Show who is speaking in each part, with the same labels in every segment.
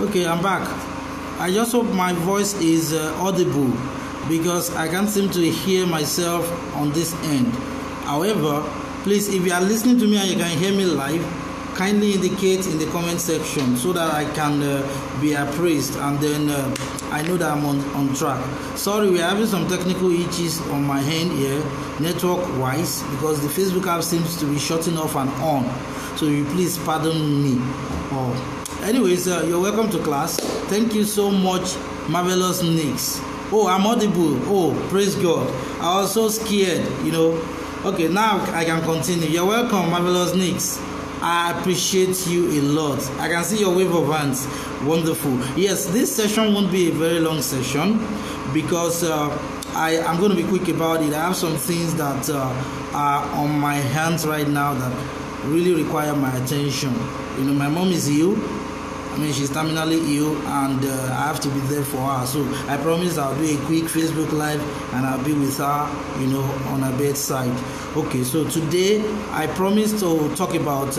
Speaker 1: Okay, I'm back. I just hope my voice is audible because I can't seem to hear myself on this end. However, please, if you are listening to me and you can hear me live, kindly indicate in the comment section so that I can be appraised, and then I know that I'm on track. Sorry, we're having some technical issues on my end here, network wise, because the Facebook app seems to be shutting off and on. So you please pardon me. Anyways, you're welcome to class. Thank you so much, Marvelous Nicks. Oh, I'm audible. Oh, praise God. I was so scared, Okay, now I can continue. You're welcome, Marvelous Nicks. I appreciate you a lot. I can see your wave of hands. Wonderful. Yes, this session won't be a very long session because I'm going to be quick about it. I have some things that are on my hands right now that really require my attention. My mom is ill. She's terminally ill, and I have to be there for her. So I promise I'll do a quick Facebook Live and I'll be with her, on her bedside. Okay, so today I promised to talk about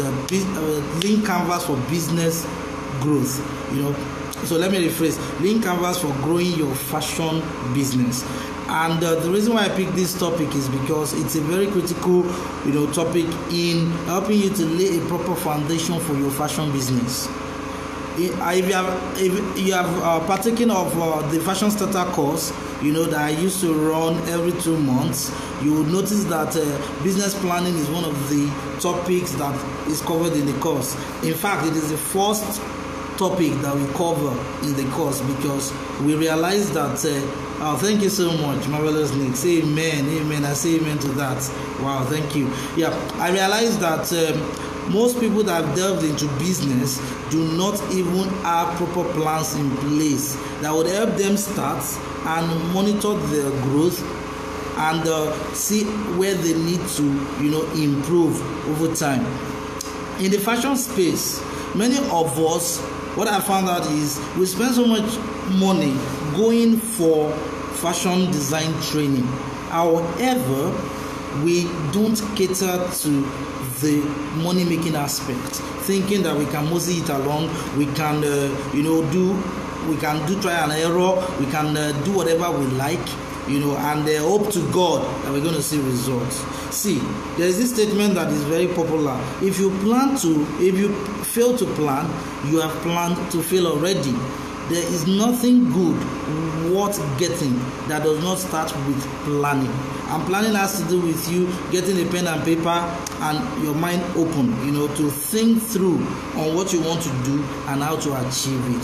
Speaker 1: Lean Canvas for business growth. So let me rephrase: Lean Canvas for growing your fashion business. And the reason why I picked this topic is because it's a very critical, topic in helping you to lay a proper foundation for your fashion business. If you have partaken of the Fashion Starter course, that I used to run every 2 months, you will notice that business planning is one of the topics that is covered in the course. In fact, it is the first topic that we cover in the course because we realize that thank you so much, Marvelous Nick. Say amen. I say amen to that. Wow, thank you. Yeah, I realized that most people that have delved into business do not even have proper plans in place that would help them start and monitor their growth and see where they need to, improve over time. In the fashion space, many of us, what I found out is we spend so much money going for fashion design training. However, we don't cater to the money making aspect, thinking that we can mosey it along, we can do trial and error, we can do whatever we like, and hope to God that we're going to see results. See, there is this statement that is very popular: if you fail to plan, you have planned to fail already. There is nothing good worth getting that does not start with planning. And planning has to do with you getting a pen and paper and your mind open, to think through on what you want to do and how to achieve it.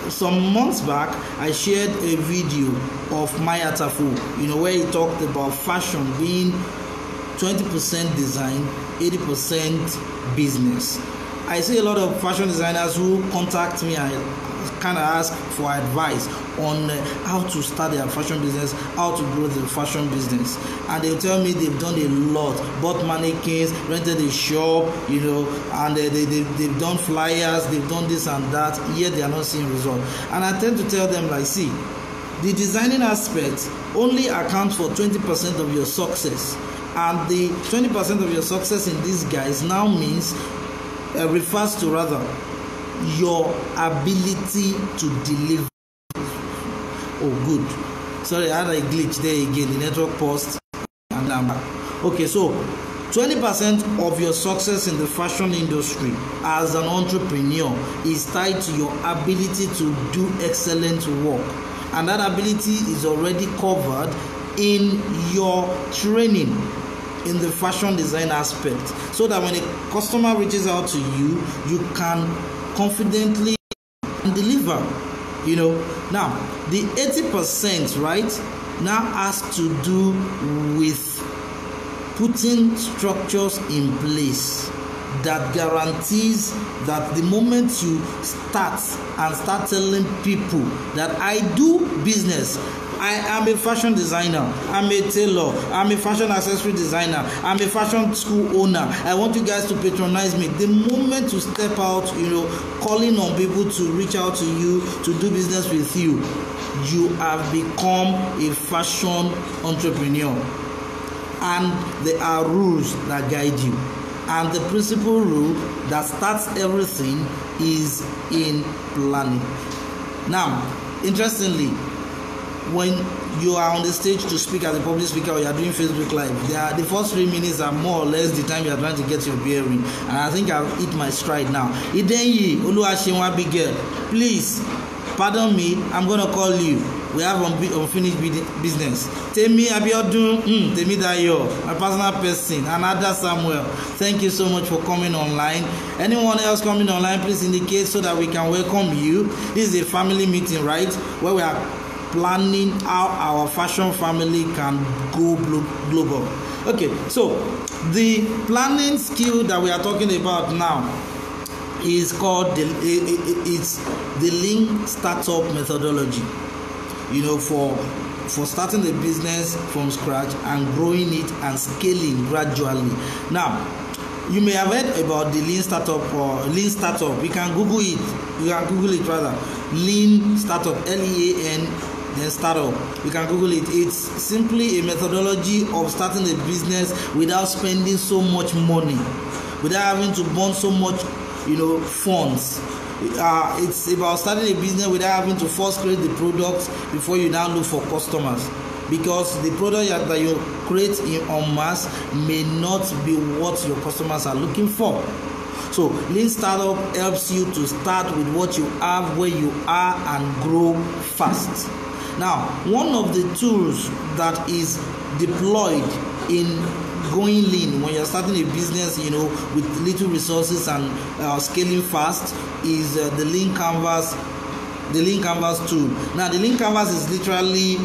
Speaker 1: Some months back, I shared a video of Maya Tafu, where he talked about fashion being 20% design, 80% business. I see a lot of fashion designers who contact me and kind of ask for advice on how to start their fashion business, how to grow their fashion business. And they'll tell me they've done a lot, bought mannequins, rented a shop, and they've done flyers, they've done this and that, yet they are not seeing results. And I tend to tell them, see, the designing aspect only accounts for 20% of your success. And the 20% of your success in these guys now refers to your ability to deliver. Oh, good. Sorry, I had a glitch there again. The network paused and I'm back. Okay, so 20% of your success in the fashion industry as an entrepreneur is tied to your ability to do excellent work. And that ability is already covered in your training in the fashion design aspect, so that when a customer reaches out to you, you can confidently deliver. Now the 80% now has to do with putting structures in place that guarantees that the moment you start telling people that I do business, I am a fashion designer, I'm a tailor, I'm a fashion accessory designer, I'm a fashion school owner, I want you guys to patronize me. The moment you step out, calling on people to reach out to you, to do business with you, you have become a fashion entrepreneur. And there are rules that guide you. And the principal rule that starts everything is in planning. Now, interestingly, when you are on the stage to speak as a public speaker or you are doing Facebook Live, the first 3 minutes are more or less the time you are trying to get your bearing. And I think I've hit my stride now. Idenyi Oluwaseun big girl, please pardon me, I'm going to call you. We have unfinished business. Temi Abiodun, Temi Dayo, my personal person, another Samuel. Thank you so much for coming online. Anyone else coming online, please indicate so that we can welcome you. This is a family meeting, right? Where we are planning how our fashion family can go global. Okay, so the planning skill that we are talking about now is called it's the Lean Startup methodology. You know, for starting a business from scratch and growing it and scaling gradually. Now, you may have heard about the Lean Startup or Lean Startup. You can Google it. You can Google it rather. Lean Startup, Lean, then startup. You can Google it. It's simply a methodology of starting a business without spending so much money, without having to burn so much, funds. It's about starting a business without having to first create the products before you now look for customers, because the product that you create en masse may not be what your customers are looking for. So Lean Startup helps you to start with what you have, where you are, and grow fast. Now, one of the tools that is deployed in going lean when you're starting a business, with little resources and scaling fast is the Lean Canvas. The Lean Canvas tool. Now, the Lean Canvas is literally,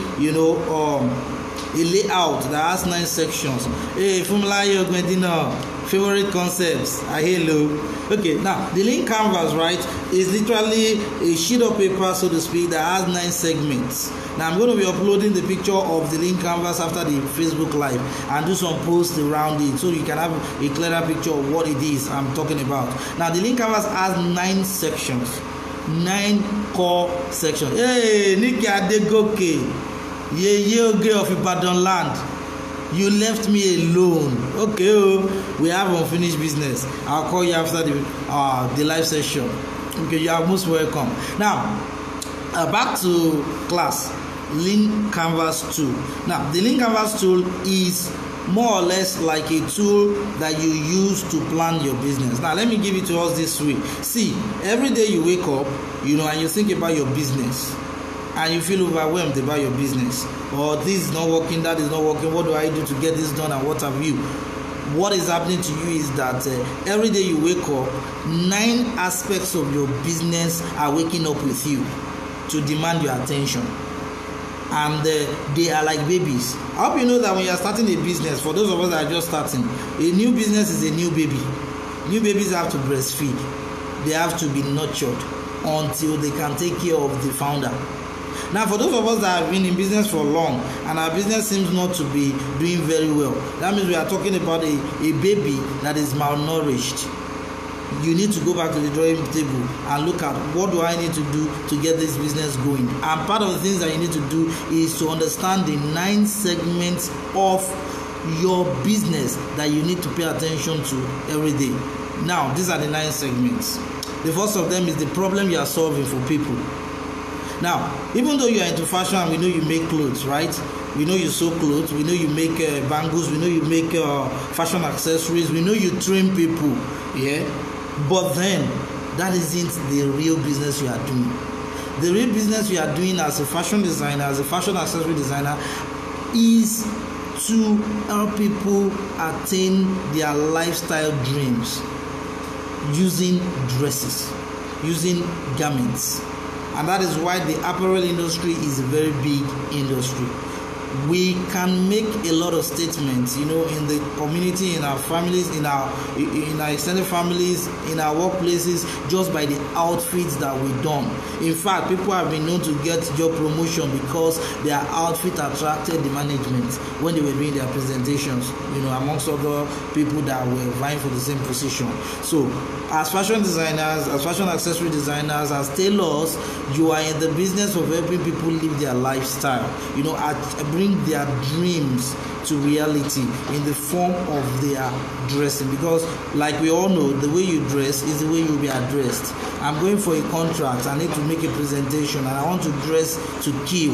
Speaker 1: a layout that has 9 sections. Hey, Funmilayo Gwendina, favorite concepts. Hello. Okay, now the Lean Canvas, right, is literally a sheet of paper, so to speak, that has 9 segments. Now I'm going to be uploading the picture of the Lean Canvas after the Facebook Live and do some posts around it so you can have a clearer picture of what it is I'm talking about. Now the Lean Canvas has 9 sections, 9 core sections. Hey, Nikki Adegoke. Oge of Ibadan land, you left me alone. Okay, we have unfinished business. I'll call you after the live session. Okay, you are most welcome. Now, back to class. Lean Canvas tool. Now, the Lean Canvas tool is more or less like a tool that you use to plan your business. Now, let me give it to us this way. See, every day you wake up, and you think about your business, and you feel overwhelmed about your business, or this is not working, that is not working, what do I do to get this done, and what have you? What is happening to you is that every day you wake up, 9 aspects of your business are waking up with you to demand your attention, and they are like babies. I hope you know that when you are starting a business, for those of us that are just starting, a new business is a new baby. New babies have to breastfeed. They have to be nurtured until they can take care of the founder. Now, for those of us that have been in business for long and our business seems not to be doing very well, that means we are talking about a baby that is malnourished. You need to go back to the drawing table and look at what do I need to do to get this business going. And part of the things that you need to do is to understand the 9 segments of your business that you need to pay attention to every day. Now, these are the 9 segments. The first of them is the problem you are solving for people. Now, even though you are into fashion and we know you make clothes, right? We know you sew clothes, we know you make bangles, we know you make fashion accessories, we know you train people, yeah? But then, that isn't the real business you are doing. The real business you are doing as a fashion designer, as a fashion accessory designer, is to help people attain their lifestyle dreams using dresses, using garments. And that is why the apparel industry is a very big industry. We can make a lot of statements, in the community, in our families, in our extended families, in our workplaces, just by the outfits that we don. In fact, people have been known to get job promotion because their outfit attracted the management when they were doing their presentations, amongst other people that were vying for the same position. So, as fashion designers, as fashion accessory designers, as tailors, you are in the business of helping people live their lifestyle, bring their dreams to reality in the form of their dressing, because like we all know, the way you dress is the way you'll be addressed. I'm going for a contract, I need to make a presentation, and I want to dress to kill,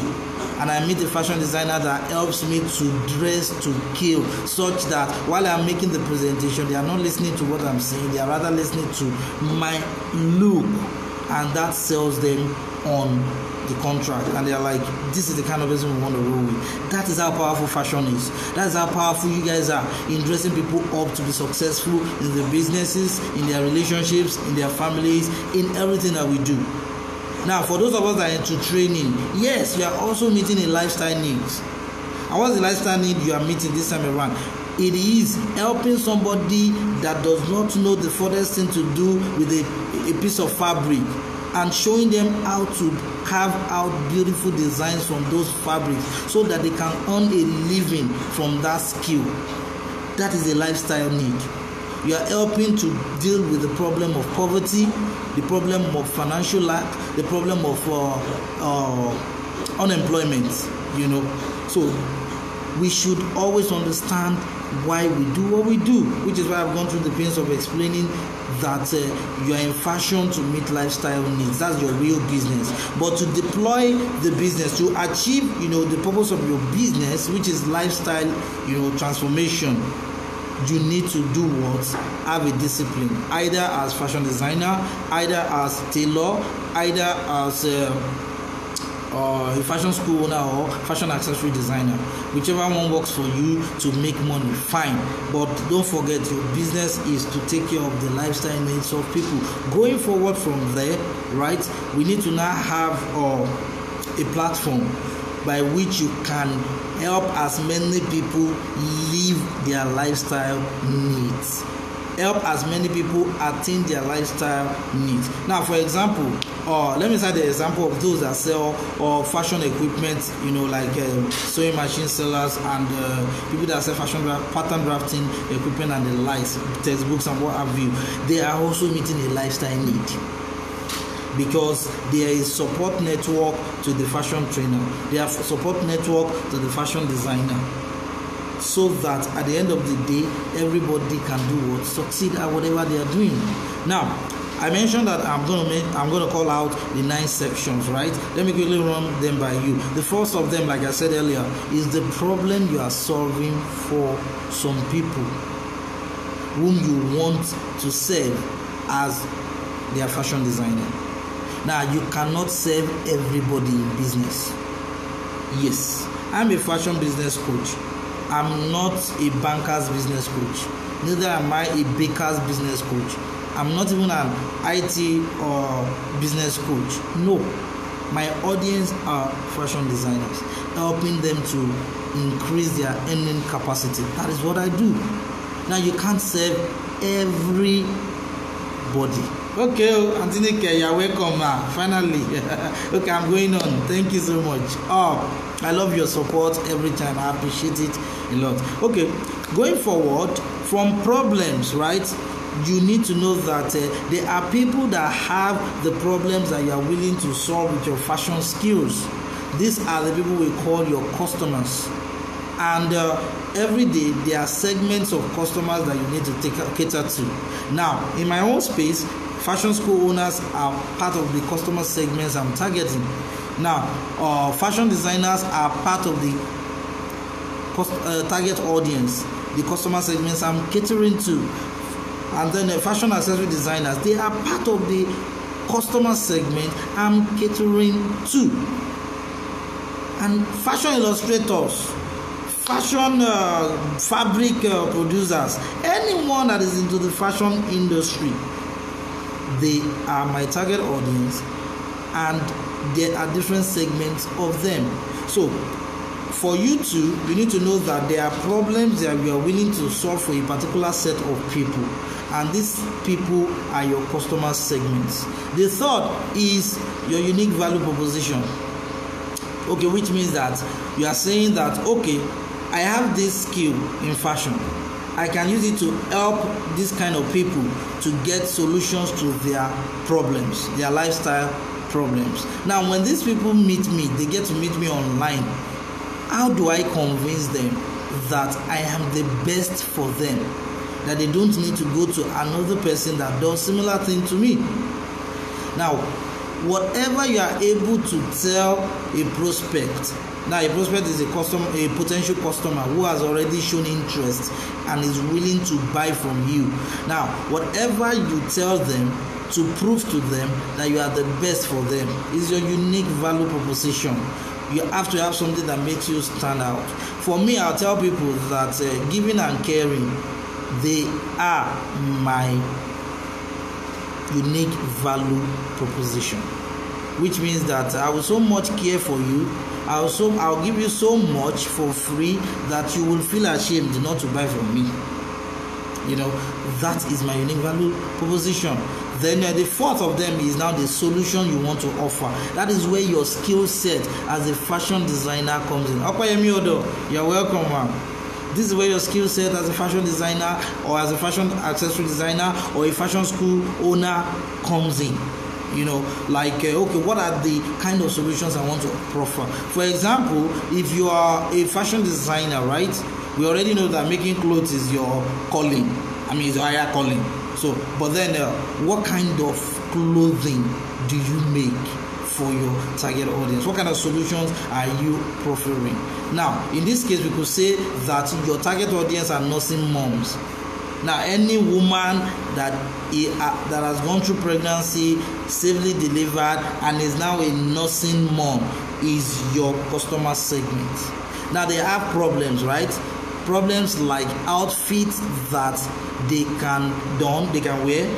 Speaker 1: and I meet a fashion designer that helps me to dress to kill, such that while I'm making the presentation, they are not listening to what I'm saying, they are rather listening to my look, and that sells them on the contract, and they're like, this is the kind of person we want to roll with. That is how powerful fashion is. That is how powerful you guys are in dressing people up to be successful in their businesses, in their relationships, in their families, in everything that we do. Now, for those of us that are into training, yes, you are also meeting a lifestyle needs. And what's the lifestyle need you are meeting this time around? It is helping somebody that does not know the furthest thing to do with a piece of fabric, and showing them how to carve out beautiful designs from those fabrics so that they can earn a living from that skill. That is a lifestyle need. You are helping to deal with the problem of poverty, the problem of financial lack, the problem of unemployment, So we should always understand why we do what we do, which is why I've gone through the pains of explaining that you are in fashion to meet lifestyle needs. That's your real business. But to deploy the business, to achieve, the purpose of your business, which is lifestyle, transformation, you need to do what? Have a discipline, either as fashion designer, either as tailor, either as a fashion school owner or fashion accessory designer. Whichever one works for you to make money, fine. But don't forget, your business is to take care of the lifestyle needs of people. Going forward from there, right, we need to now have a platform by which you can help as many people live their lifestyle needs. Help as many people attain their lifestyle needs. Now, for example, let me cite the example of those that sell fashion equipment, like sewing machine sellers and people that sell fashion pattern drafting equipment and the likes, textbooks and what have you. They are also meeting a lifestyle need, because there is support network to the fashion trainer, there are support network to the fashion designer, so that at the end of the day, everybody can do what? Succeed at whatever they are doing. Now, I mentioned that I'm going to call out the 9 sections, right? Let me quickly run them by you. The first of them, like I said earlier, is the problem you are solving for some people whom you want to serve as their fashion designer. Now, you cannot serve everybody in business. Yes, I'm a fashion business coach. I'm not a banker's business coach. Neither am I a baker's business coach. I'm not even an IT or business coach. No. My audience are fashion designers, helping them to increase their earning capacity. That is what I do. Now, you can't serve everybody. Okay, Antinike, you're welcome now. Finally. Okay, I'm going on. Thank you so much. I love your support every time. I appreciate it a lot. Okay, going forward from problems, right? You need to know that there are people that have the problems that you are willing to solve with your fashion skills. These are the people we call your customers. And every day there are segments of customers that you need to cater to. Now, in my own space, fashion school owners are part of the customer segments I'm targeting. Now, fashion designers are part of the target audience, the customer segments I'm catering to. And then the fashion accessory designers, they are part of the customer segment I'm catering to. And fashion illustrators, fashion fabric producers, anyone that is into the fashion industry, they are my target audience, and there are different segments of them. So for you need to know that there are problems that you are willing to solve for a particular set of people, and these people are your customer segments. The third is your unique value proposition. Okay, which means that you are saying that, okay, I have this skill in fashion. I can use it to help this kind of people to get solutions to their problems, their lifestyle problems. Now, when these people meet me, they get to meet me online. how do I convince them that I am the best for them, that they don't need to go to another person that does similar thing to me? Now, whatever you are able to tell a prospect, now a prospect is a potential customer who has already shown interest and is willing to buy from you. Now, whatever you tell them to prove to them that you are the best for them is your unique value proposition. You have to have something that makes you stand out. For me, I'll tell people that giving and caring, they are my unique value proposition, which means that I will so much care for you. I'll give you so much for free that you will feel ashamed not to buy from me. That is my unique value proposition. Then the fourth of them is now the solution you want to offer. That is where your skill set as a fashion designer comes in. Okoyemi Odo, you're welcome, ma'am. This is where your skill set as a fashion designer or as a fashion accessory designer or a fashion school owner comes in. Okay, what are the kind of solutions I want to offer? For example, if you are a fashion designer, right? We already know that making clothes is your calling. It's your higher calling. So, but then what kind of clothing do you make for your target audience? What kind of solutions are you proffering? Now, in this case, we could say that your target audience are nursing moms. Now, any woman that has gone through pregnancy, safely delivered, and is now a nursing mom is your customer segment. Now, they have problems, right? Problems like outfits that they can wear,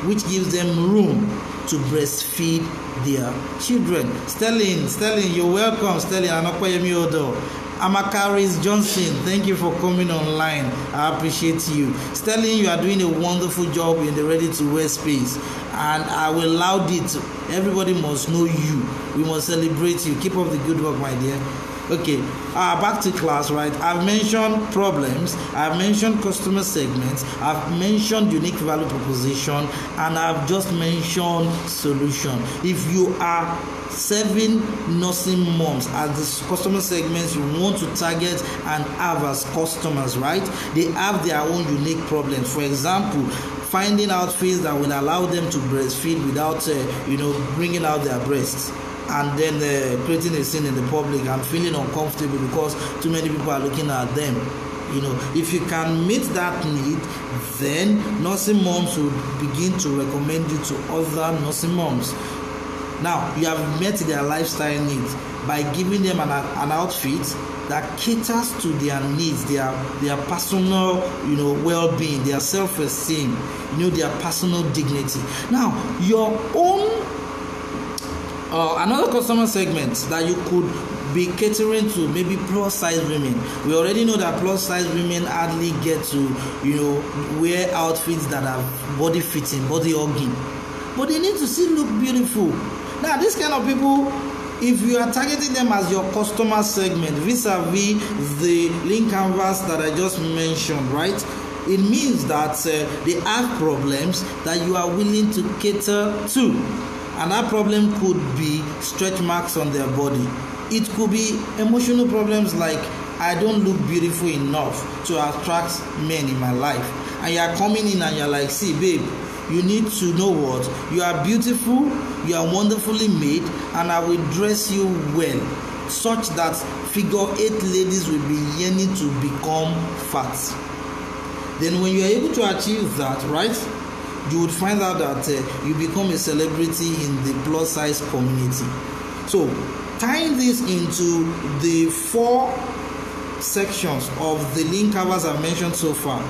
Speaker 1: which gives them room to breastfeed their children. Sterling, you're welcome. Sterling, Anokoyemi Odo. Amakaris Johnson, thank you for coming online. I appreciate you. Sterling, you are doing a wonderful job in the ready-to-wear space, and I will laud it. Everybody must know you. We must celebrate you. Keep up the good work, my dear. Okay, back to class, right? I've mentioned problems, I've mentioned customer segments, I've mentioned unique value proposition, and I've just mentioned solution. If you are serving nursing moms as the customer segments you want to target and have as customers, right? They have their own unique problems. For example, finding outfits that will allow them to breastfeed without, bringing out their breasts, and then creating a scene in the public and feeling uncomfortable because too many people are looking at them. If you can meet that need, then nursing moms will begin to recommend you to other nursing moms. Now, you have met their lifestyle needs by giving them an outfit that caters to their needs, their personal, well-being, their self-esteem, their personal dignity. Now, your own another customer segment that you could be catering to, maybe plus size women. We already know that plus size women hardly get to wear outfits that are body fitting, body hugging, but they need to still look beautiful. Now, this kind of people, if you are targeting them as your customer segment vis-a-vis the link canvas that I just mentioned, right? It means that they have problems that you are willing to cater to. And that problem could be stretch marks on their body. It could be emotional problems like, I don't look beautiful enough to attract men in my life. And you are coming in and you're like, see, babe, you need to know what? You are beautiful, you are wonderfully made, and I will dress you well, such that figure 8 ladies will be yearning to become fat. Then when you are able to achieve that, right, you would find out that you become a celebrity in the plus size community. So, tying this into the 4 sections of the link covers I've mentioned so far,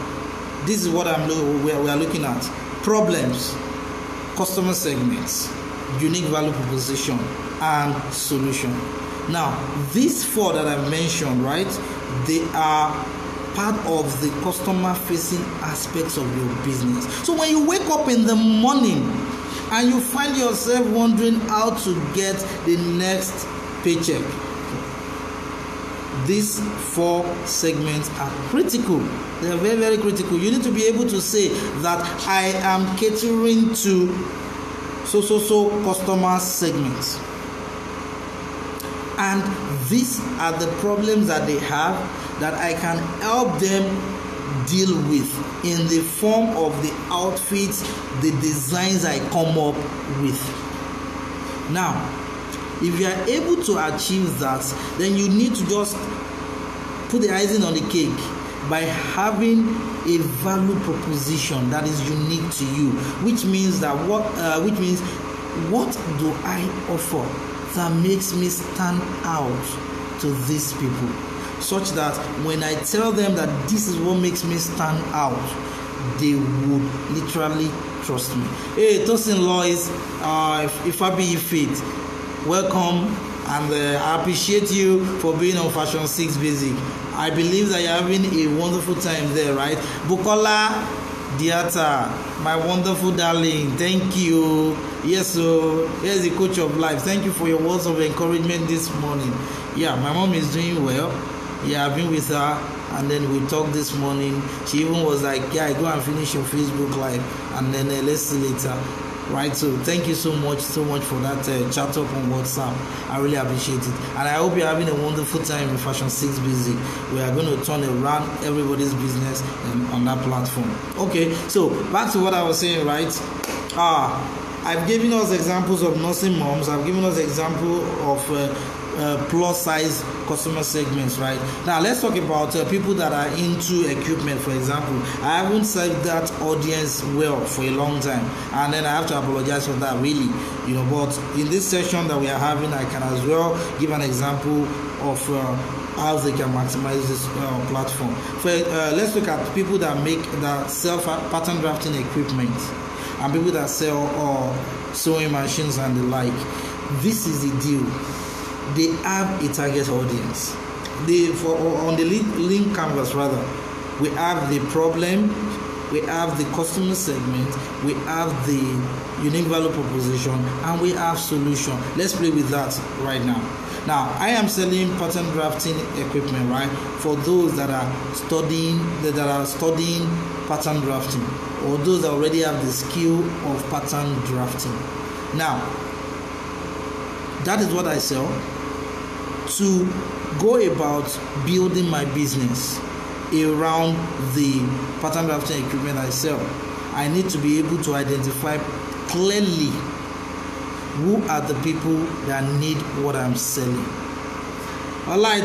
Speaker 1: this is what we are looking at: problems, customer segments, unique value proposition, and solution. Now, these 4 that I've mentioned, right, they are part of the customer facing aspects of your business. So when you wake up in the morning and you find yourself wondering how to get the next paycheck, these 4 segments are critical. They are very, very critical. You need to be able to say that I am catering to so customer segments. And these are the problems that they have that I can help them deal with in the form of the outfits, the designs I come up with. Now, if you are able to achieve that, then you need to just put the icing on the cake by having a value proposition that is unique to you, which means what do I offer that makes me stand out to these people, such that when I tell them that this is what makes me stand out, they would literally trust me. Hey, Tosin Lois, if I be fit, welcome, and I appreciate you for being on Fashion 6 Basic. I believe that you're having a wonderful time there, right? Bukola Diata, my wonderful darling, thank you. Yes, so here's the coach of life. Thank you for your words of encouragement this morning. Yeah, my mom is doing well. Yeah, I've been with her, and then we talked this morning. She even was like, yeah, go and finish your Facebook live, and then let's see later. Right, so thank you so much for that chat up on WhatsApp. I really appreciate it, and I hope you're having a wonderful time in Fashion 6 Basic. We are going to turn around everybody's business on that platform. Okay, so back to what I was saying, right? I've given us examples of nursing moms. I've given us example of plus size customer segments, right? Now let's talk about people that are into equipment. For example, I haven't served that audience well for a long time, and then I have to apologize for that, really, but in this session that we are having, I can as well give an example of how they can maximize this platform. Let's look at people that sell pattern drafting equipment and people that sell sewing machines and the like. This is the deal. They have a target audience. On the link canvas, rather, we have the problem, we have the customer segment, we have the unique value proposition, and we have solution. Let's play with that right now. Now, I am selling pattern drafting equipment, right, for those that are studying pattern drafting, or those that already have the skill of pattern drafting. Now, that is what I sell. To go about building my business around the pattern drafting equipment I sell, I need to be able to identify clearly who are the people that need what I'm selling. Allah,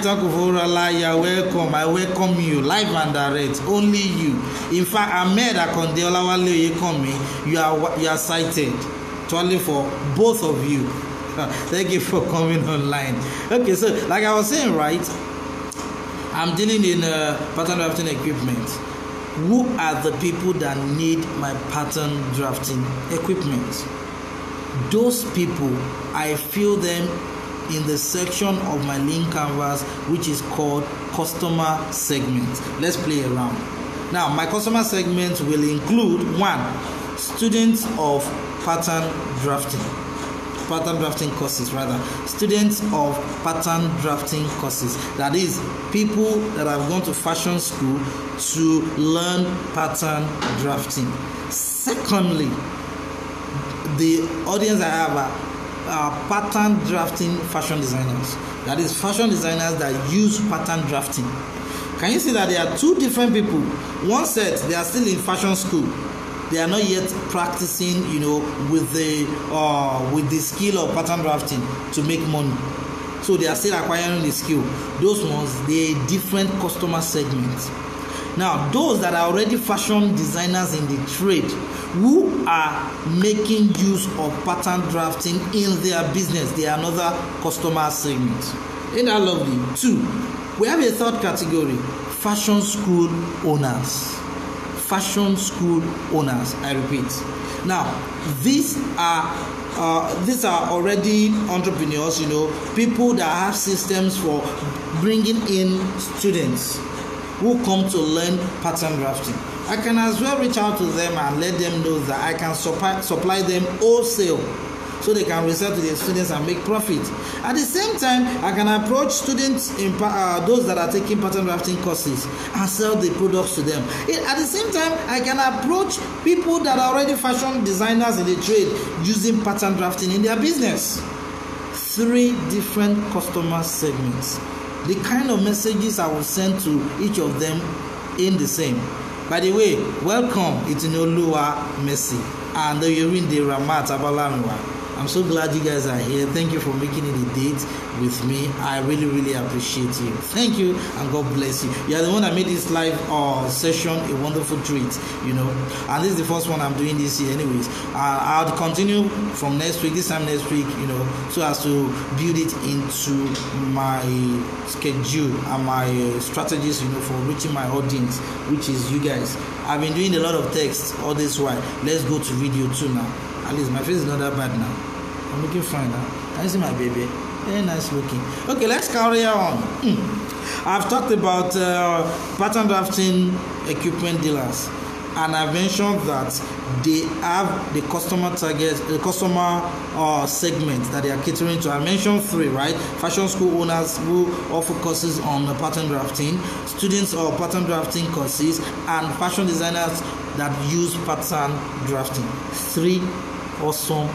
Speaker 1: you're welcome. I welcome you live and direct. Only you. In fact, Ahmed Akonde Olawale, you are cited. Totally for both of you. Thank you for coming online. Okay, so like I was saying, right, I'm dealing in pattern drafting equipment. Who are the people that need my pattern drafting equipment? Those people, I feel them in the section of my link canvas, which is called customer segment. Let's play around. Now, my customer segment will include 1, students of pattern drafting courses, students of pattern drafting courses. That is, people that have gone to fashion school to learn pattern drafting. Secondly, the audience I have are pattern drafting fashion designers. That is, fashion designers that use pattern drafting. Can you see that there are two different people? One set, they are still in fashion school. They are not yet practicing, with the skill of pattern drafting to make money. So they are still acquiring the skill. Those ones, they are different customer segments. Now, those that are already fashion designers in the trade, who are making use of pattern drafting in their business, they are another customer segment. Ain't that lovely? 2, we have a third category: fashion school owners. Fashion school owners, I repeat. Now, these are already entrepreneurs, people that have systems for bringing in students who come to learn pattern drafting. I can as well reach out to them and let them know that I can supply them wholesale, so they can resell to their students and make profit. At the same time, I can approach students in those that are taking pattern drafting courses and sell the products to them. At the same time, I can approach people that are already fashion designers in the trade using pattern drafting in their business. 3 different customer segments. The kind of messages I will send to each of them in the same. By the way, welcome Itinoluwa Mercy and Oyerinde Ramat Abalamiwa. I'm so glad you guys are here. Thank you for making it a date with me. I really appreciate you. Thank you and God bless you. You are the one that made this live session a wonderful treat, And this is the first one I'm doing this year anyways. I'll continue from next week, this time next week, so as to build it into my schedule and my strategies, for reaching my audience, which is you guys. I've been doing a lot of text all this while. Let's go to video too now. At least my face is not that bad now. I'm looking fine now. Can you see my baby? Very nice looking. Okay, let's carry on. I've talked about pattern drafting equipment dealers, and I mentioned that they have the customer target, the customer segment that they are catering to. I mentioned 3, right? Fashion school owners who offer courses on pattern drafting, students of pattern drafting courses, and fashion designers that use pattern drafting. 3 awesome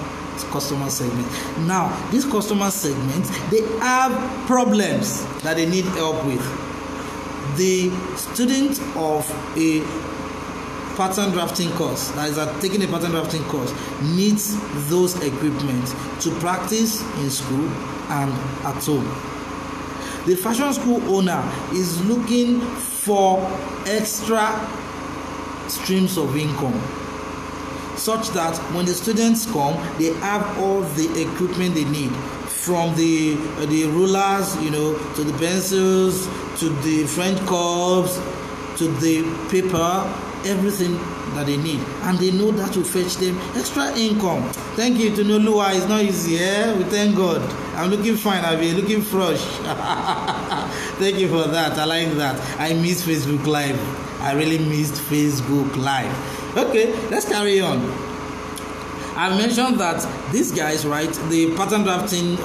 Speaker 1: customer segment. Now, these customer segments, they have problems that they need help with. The student of a pattern drafting course, that is taking a pattern drafting course, needs those equipment to practice in school and at home. The fashion school owner is looking for extra streams of income, such that when the students come, they have all the equipment they need, from the rulers, to the pencils, to the French curbs, to the paper, everything that they need, and they know that will fetch them extra income. Thank you to Noluwa. It's not easy, we thank God. I'm looking fine. I've been looking fresh. Thank you for that. I like that. I miss Facebook Live. I really missed Facebook Live. Okay, let's carry on. I mentioned that these guys, right, the pattern drafting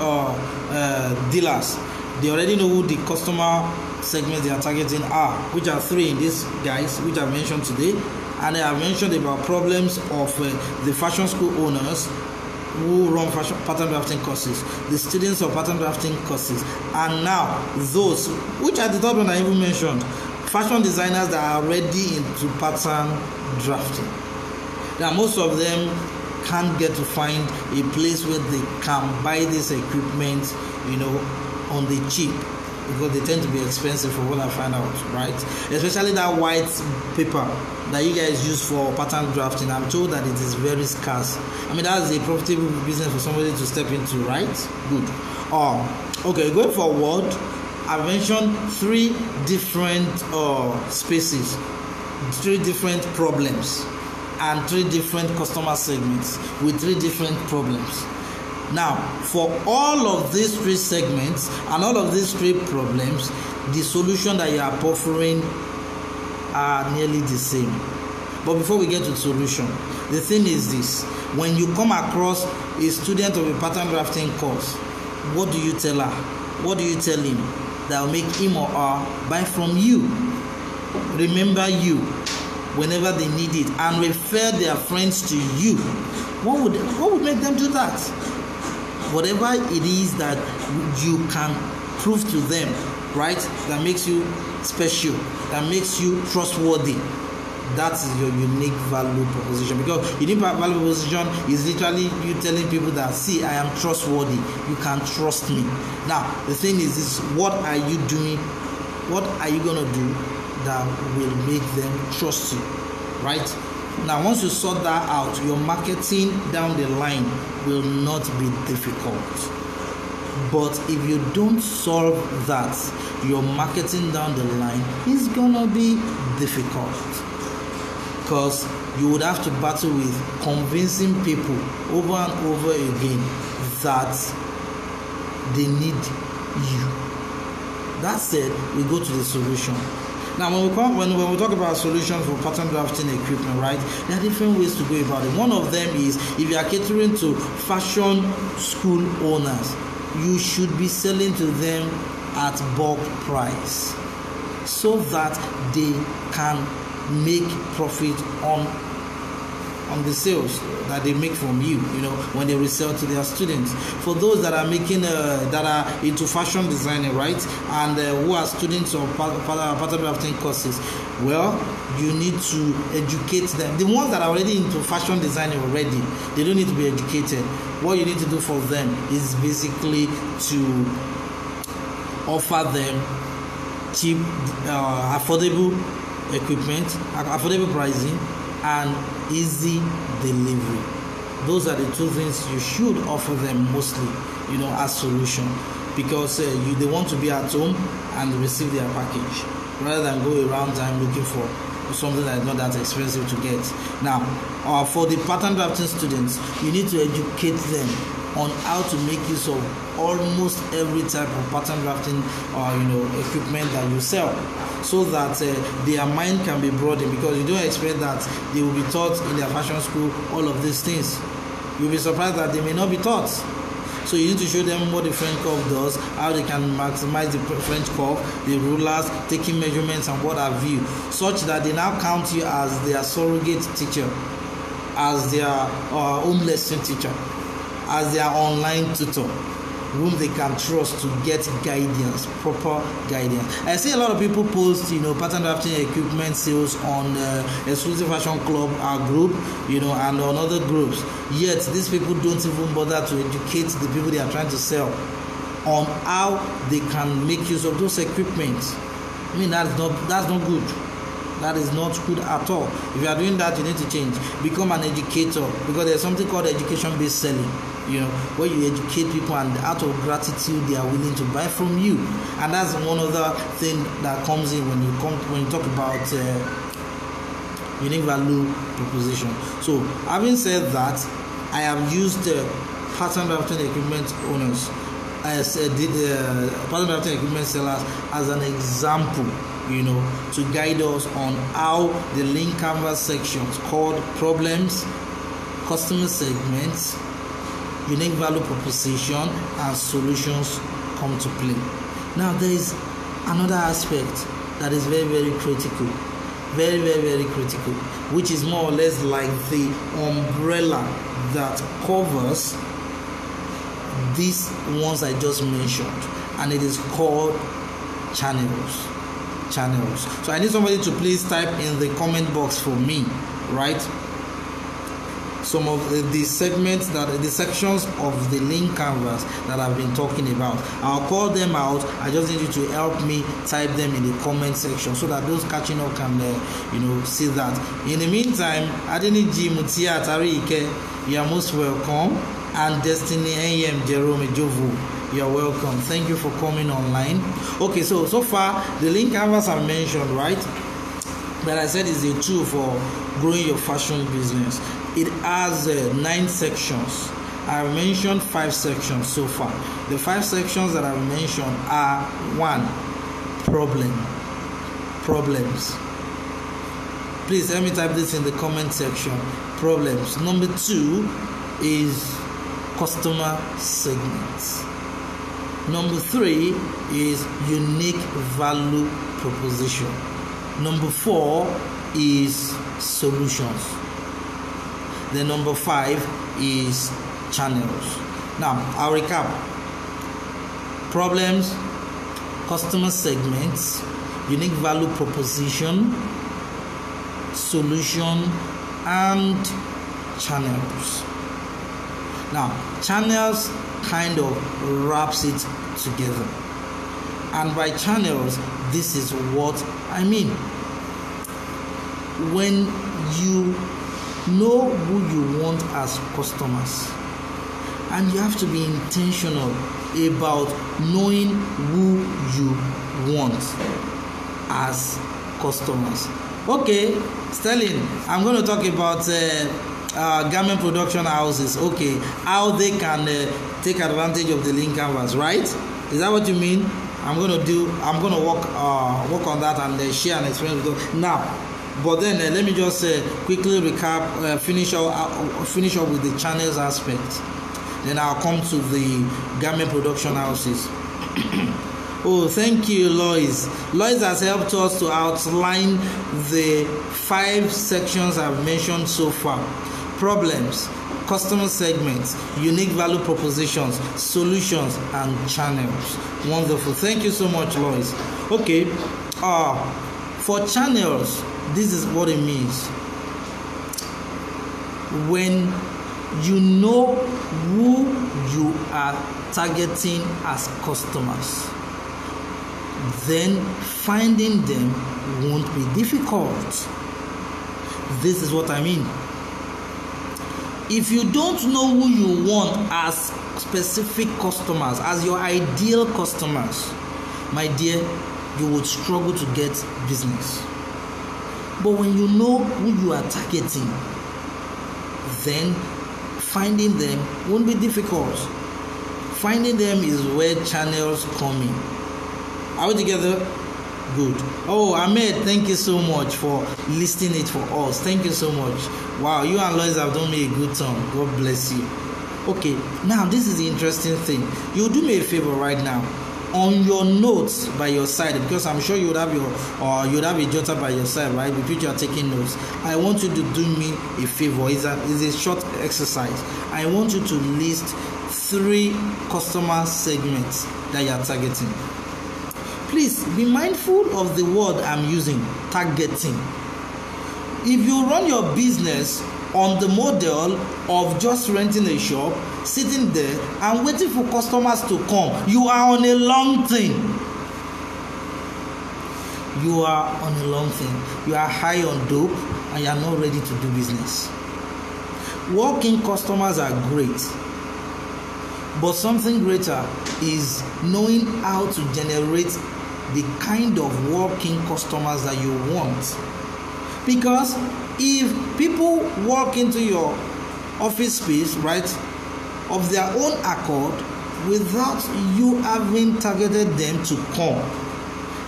Speaker 1: dealers, they already know who the customer segments they are targeting are, which are 3 in these guys, which I mentioned today. And I have mentioned about problems of the fashion school owners who run pattern drafting courses, the students of pattern drafting courses, and now those, which are the third one I even mentioned, fashion designers that are already into pattern drafting. Now, most of them can't get to find a place where they can buy this equipment, on the cheap, because they tend to be expensive for what I find out, right? Especially that white paper that you guys use for pattern drafting. I'm told that it is very scarce. I mean, that's a profitable business for somebody to step into, right? Good. Okay, going forward, I mentioned 3 different spaces, 3 different problems, and 3 different customer segments with 3 different problems. Now, for all of these 3 segments and all of these 3 problems, the solution that you are offering are nearly the same. But before we get to the solution, the thing is this: when you come across a student of a pattern drafting course, what do you tell her? What do you tell him that will make him or her buy from you, remember you whenever they need it, and refer their friends to you? What would make them do that? Whatever it is that you can prove to them, right, that makes you special, that makes you trustworthy, that is your unique value proposition. Because unique value proposition is literally you telling people that, see, I am trustworthy, you can trust me. Now, the thing is what are you doing? What are you going to do that will make them trust you, right? Now, once you sort that out, your marketing down the line will not be difficult. But if you don't solve that, your marketing down the line is gonna be difficult, because you would have to battle with convincing people over and over again that they need you. That said, we go to the solution. Now, when we talk about solutions for pattern drafting equipment, right, there are different ways to go about it. One of them is, if you are catering to fashion school owners, you should be selling to them at bulk price, so that they can make profit on the sales that they make from you, when they resell to their students. For those that are making that are into fashion designing, right, and who are students of pattern drafting courses, well, you need to educate them. The ones that are already into fashion designing already, they don't need to be educated. What you need to do for them is basically to offer them cheap, affordable equipment, affordable pricing, and easy delivery. Those are the two things you should offer them mostly, as solution, because they want to be at home and receive their package rather than go around time looking for something that is not that expensive to get. Now, for the pattern drafting students, you need to educate them on how to make use of almost every type of pattern drafting equipment that you sell, so that their mind can be broadened, because you don't expect that they will be taught in their fashion school all of these things. You'll be surprised that they may not be taught. So you need to show them what the French curve does, how they can maximize the French curve, the rulers, taking measurements and what have you, such that they now count you as their surrogate teacher, as their home lesson teacher, as their online tutor, whom they can trust to get guidance, proper guidance. I see a lot of people post, pattern drafting equipment sales on Exclusive Fashion Club, our group, and on other groups. Yet these people don't even bother to educate the people they are trying to sell on how they can make use of those equipments. I mean, that's not good. That is not good at all. If you are doing that, you need to change. Become an educator, because there's something called education-based selling. Where you educate people, and out of gratitude they are willing to buy from you. And that's one other thing that comes in when you talk about unique value proposition. So, having said that, I have used pattern drafting equipment owners as pattern drafting equipment sellers as an example, to guide us on how the Lean Canvas sections called problems, customer segments, unique value proposition, and solutions come to play. Now, there is another aspect that is very, very critical, very, very, very critical, which is more or less like the umbrella that covers these ones I just mentioned, and it is called channels. So I need somebody to please type in the comment box for me, right, some of the segments, the sections of the Lean Canvas that I've been talking about. I'll call them out. I just need you to help me type them in the comment section, so that those catching up can see that. In the meantime, Adeniji Mutia Tarike, you are most welcome, and Destiny AM Jerome Jovu, you are welcome. Thank you for coming online. Okay, so far the Lean Canvas I mentioned, right, that I said is a tool for growing your fashion business. It has 9 sections. I've mentioned 5 sections so far. The 5 sections that I've mentioned are: 1, problems. Please let me type this in the comment section. Problems. Number 2 is customer segments. Number 3 is unique value proposition. Number 4 is solutions. Then number 5 is channels. Now, I'll recap. Problems, customer segments, unique value proposition, solution, and channels. Now, channels kind of wraps it together. And by channels, this is what I mean. When you know who you want as customers, and you have to be intentional about knowing who you want as customers. Okay, Sterling, I'm going to talk about garment production houses. Okay, how they can take advantage of the Lean Canvas, right? Is that what you mean? I'm going to work on that and share an experience with you now. But then let me just quickly recap, finish up with the channels aspect. Then I'll come to the garment production houses. Oh, thank you, Lois. Lois has helped us to outline the 5 sections I've mentioned so far. problems, customer segments, unique value propositions, solutions, and channels. Wonderful. Thank you so much, Lois. Okay, for channels, this is what it means. When you know who you are targeting as customers, then finding them won't be difficult. This is what I mean. If you don't know who you want as specific customers, as your ideal customers, my dear, you would struggle to get business. But when you know who you are targeting, then finding them won't be difficult. Finding them is where channels come in. Are we together? Good. Oh, Ahmed, thank you so much for listing it for us. Thank you so much. Wow, you and Lois have done me a good turn. God bless you. Okay, now this is the interesting thing. You do me a favor right now. On your notes by your side, because I'm sure you would have a jotter by your side, right? With which you are taking notes. I want you to do me a favor. It's a short exercise. I want you to list 3 customer segments that you are targeting. Please be mindful of the word I'm using, targeting. If you run your business on the model of just renting a shop, sitting there and waiting for customers to come, you are on a long thing. You are on a long thing. You are high on dope and you are not ready to do business. Walk-in customers are great, but something greater is knowing how to generate the kind of walk-in customers that you want. Because if people walk into your office space, right, of their own accord, without you having targeted them to come,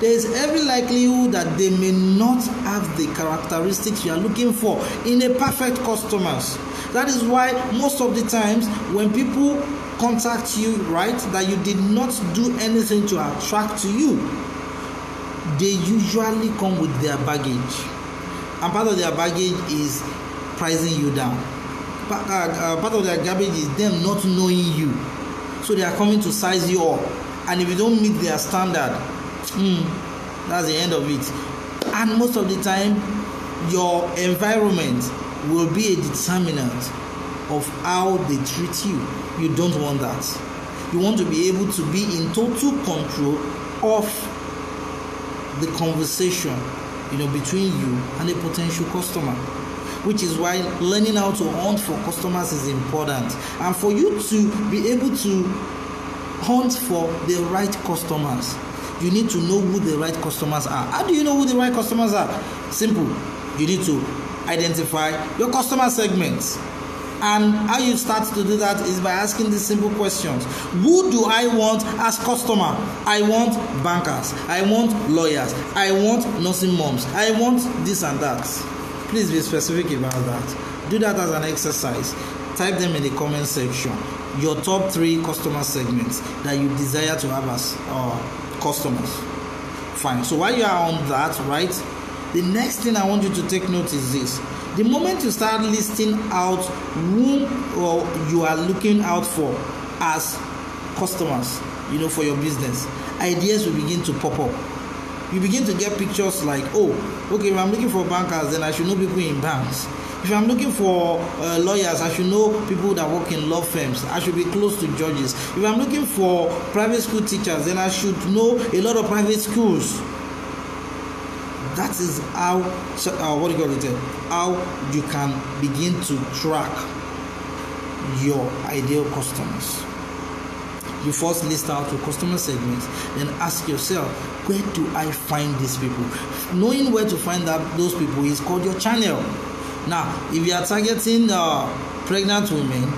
Speaker 1: there is every likelihood that they may not have the characteristics you are looking for in a perfect customers. That is why most of the times when people contact you, right, that you did not do anything to attract to you, they usually come with their baggage. And part of their baggage is pricing you down. Part of their garbage is them not knowing you. So they are coming to size you up. And if you don't meet their standard, that's the end of it. And most of the time, your environment will be a determinant of how they treat you. You don't want that. You want to be able to be in total control of the conversation, between you and a potential customer, which is why learning how to hunt for customers is important. And for you to be able to hunt for the right customers, you need to know who the right customers are. How do you know who the right customers are? Simple. You need to identify your customer segments. And how you start to do that is by asking these simple questions. Who do I want as customer? I want bankers. I want lawyers. I want nursing moms. I want this and that. Please be specific about that. Do that as an exercise. Type them in the comment section. Your top 3 customer segments that you desire to have as customers. Fine. So while you are on that, right, the next thing I want you to take note is this. The moment you start listing out whom you are looking out for as customers, for your business, ideas will begin to pop up. You begin to get pictures like, oh, okay, if I'm looking for bankers, then I should know people in banks. If I'm looking for lawyers, I should know people that work in law firms. I should be close to judges. If I'm looking for private school teachers, then I should know a lot of private schools. That is how you can begin to track your ideal customers. You first list out your customer segments, then ask yourself, where do I find these people? Knowing where to find those people is called your channel. Now, if you are targeting pregnant women,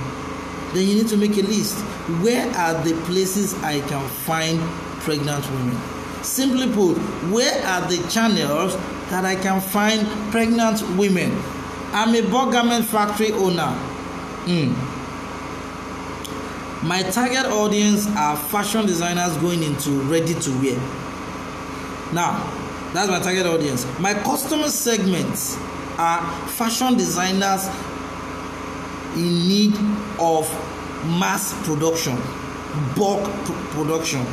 Speaker 1: then you need to make a list. Where are the places I can find pregnant women? Simply put, where are the channels that I can find pregnant women? I'm a bulk garment factory owner. My target audience are fashion designers going into ready to wear. Now, that's my target audience. My customer segments are fashion designers in need of mass production, bulk production.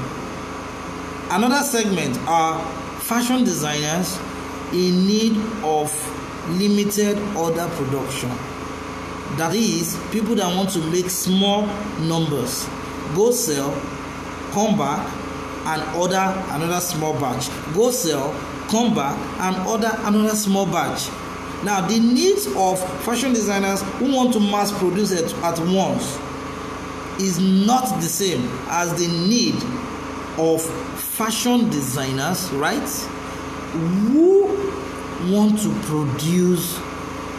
Speaker 1: Another segment are fashion designers in need of limited order production. That is, people that want to make small numbers, go sell, come back and order another small batch, go sell, come back and order another small batch. Now, the needs of fashion designers who want to mass produce it at once is not the same as the need of fashion designers, right, who want to produce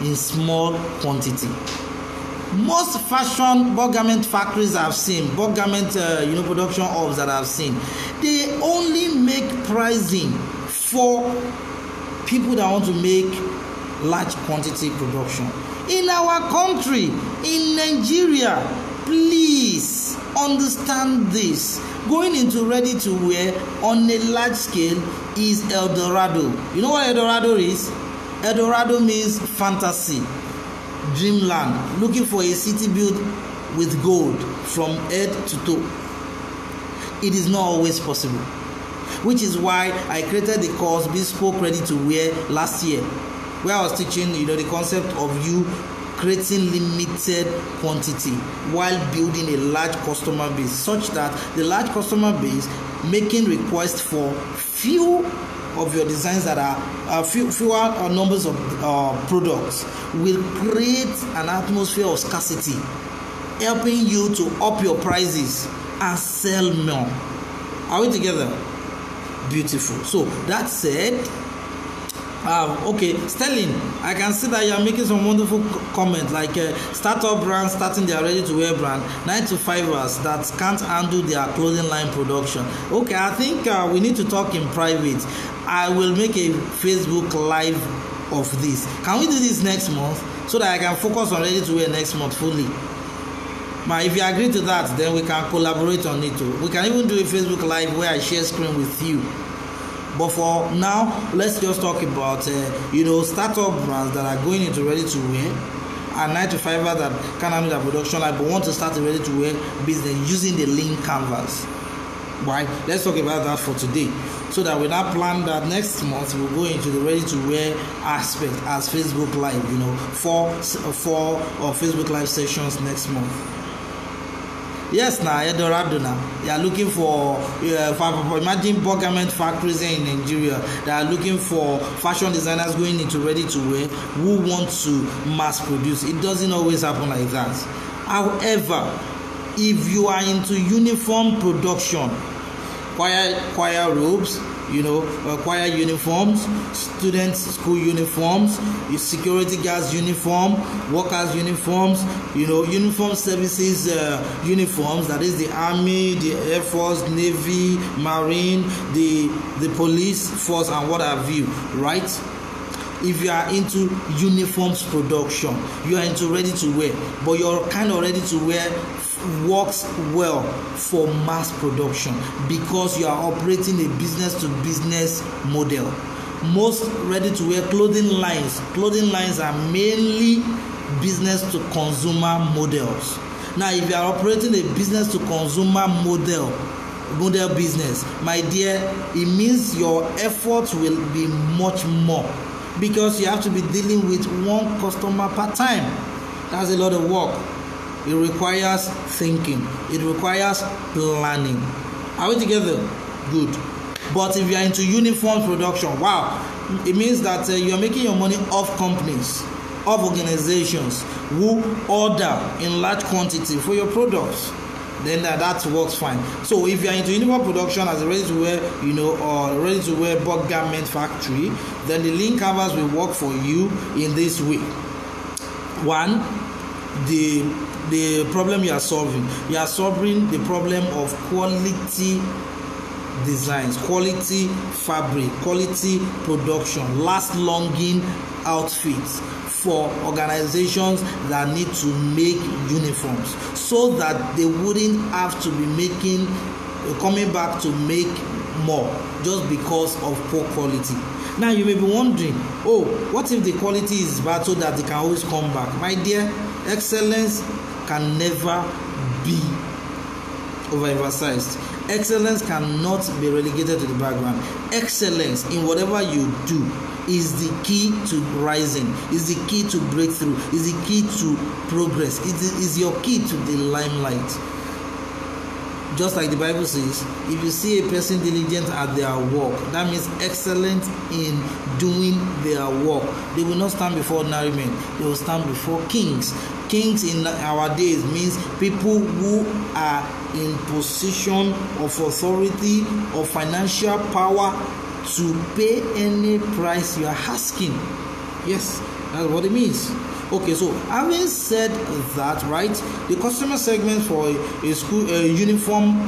Speaker 1: in small quantity. Most fashion bulk garment factories I've seen, bulk garment production hubs that I've seen, they only make pricing for people that want to make large quantity production. In our country, in Nigeria, please understand this. Going into ready to wear on a large scale is El Dorado. You know what El Dorado is? El Dorado means fantasy, dreamland, looking for a city built with gold from head to toe. It is not always possible, which is why I created the course Bespoke Ready to Wear last year, where I was teaching the concept of you creating limited quantity while building a large customer base, such that the large customer base making requests for few of your designs that are fewer numbers of products will create an atmosphere of scarcity, helping you to up your prices and sell more. Are we together? Beautiful. So that said, okay, Sterling, I can see that you are making some wonderful comments like startup brands starting their ready-to-wear brand, 9-to-5ers that can't handle their clothing line production. Okay, I think we need to talk in private. I will make a Facebook live of this. Can we do this next month so that I can focus on ready-to-wear next month fully? But if you agree to that, then we can collaborate on it too. We can even do a Facebook live where I share screen with you. But for now, let's just talk about startup brands that are going into ready to wear and 9-to-5ers that can handle their production line but want to start a ready to wear business using the lean canvas. Right? Let's talk about that for today, so that we now plan that next month we'll go into the ready to wear aspect as Facebook Live. Four Facebook Live sessions next month. Yes, now Eldorado now. They are looking for imagine bulk garment factories in Nigeria. They are looking for fashion designers going into ready to wear who want to mass produce. It doesn't always happen like that. However, if you are into uniform production, choir robes, choir uniforms, students' school uniforms, security guards uniform, workers uniforms, uniform services uniforms, that is the Army, the Air Force, Navy, Marine, the police force and what have you, right? If you are into uniforms production, you are into ready to wear, but you're kind of ready to wear works well for mass production because you are operating a business to business model. Most ready to wear clothing lines are mainly business to consumer models. Now, if you are operating a business to consumer model business, my dear, it means your effort will be much more because you have to be dealing with one customer per time. That's a lot of work. It requires thinking. It requires planning. Are we together? Good. But if you are into uniform production, wow, it means that you are making your money off companies, off organizations who order in large quantity for your products. Then that works fine. So if you are into uniform production as a ready-to-wear, or ready-to-wear bulk garment factory, then the lean canvas will work for you in this way. One, the problem you are solving the problem of quality designs, quality fabric, quality production, last-longing outfits for organizations that need to make uniforms, so that they wouldn't have to be coming back to make more just because of poor quality. Now you may be wondering, what if the quality is bad so that they can always come back? My dear, Excellence can never be overemphasized. Excellence cannot be relegated to the background. Excellence in whatever you do is the key to rising, is the key to breakthrough, is the key to progress, is your key to the limelight. Just like the Bible says, if you see a person diligent at their work, that means excellent in doing their work. They will not stand before ordinary men, they will stand before kings. Kings in our days means people who are in position of authority or financial power to pay any price you are asking. Yes, that's what it means. Okay, so having said that, right, the customer segment for a school, a uniform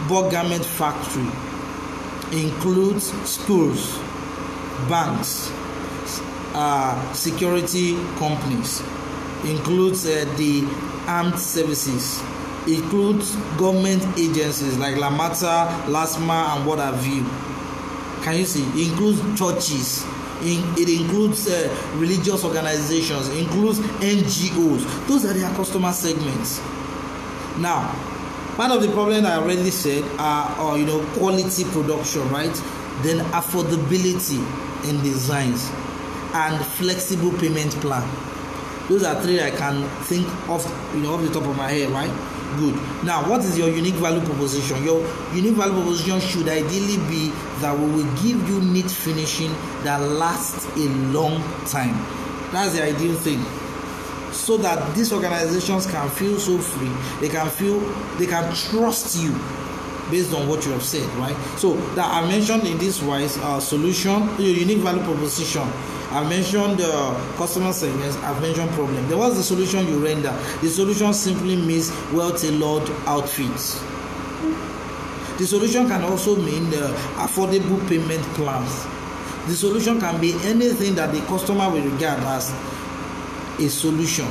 Speaker 1: bulk garment factory includes schools, banks, security companies, includes the armed services, includes government agencies like Lamata, LASMA, and what have you. Can you see? It includes churches. It includes religious organizations, includes NGOs. Those are their customer segments. Now, part of the problem I already said are quality production, right? Then affordability in designs and flexible payment plan. Those are three I can think of, off the top of my head, right? Good. Now, what is your unique value proposition? Your unique value proposition should ideally be that we will give you neat finishing that lasts a long time. That's the ideal thing. So that these organizations can feel so free, they can trust you based on what you have said, right? So that I mentioned in this wise solution, your unique value proposition. I've mentioned customer segments, I've mentioned problem. Then what's the solution you render? The solution simply means well-tailored outfits. The solution can also mean affordable payment plans. The solution can be anything that the customer will regard as a solution